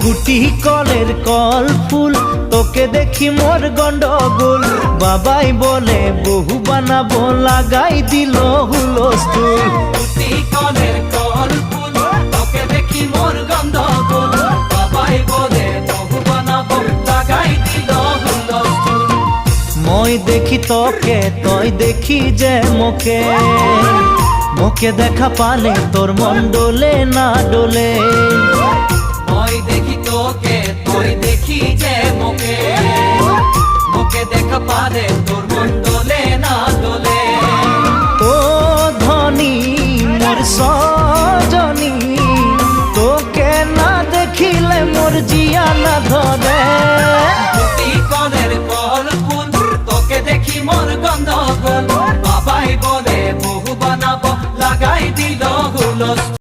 গুটি কলের কল ফুল, তোকে দেখি মোর গন্ডগোল। বাবাই বলে বহু বানাবো, লাগাই দিল হুলস্থুল। গুটি কলের কল ফুল, তোকে দেখি মোর গন্ডগোল। বাবাই বলে বহু বানাবো, লাগাই দিল হুলস্থুল। মই দেখি তোকে, তই দেখি যে মোকে, মোকে দেখা পালে তোর মন ডোলে না ডোলে। মই দেখি তোকে, তুই দেখি যে মোকে, মোকে দেখা পারে তোর মন দোলে না দোলে। ও ধনী মোর সজনী, তোকে না দেখিলে মোর জিয়া না ধরে। গুটি কলের কল ফুল, তোকে দেখি মোর গন্ডগোল। বাবাই বলে বহু বানাবো, লাগাই দিল হুলস্থুল।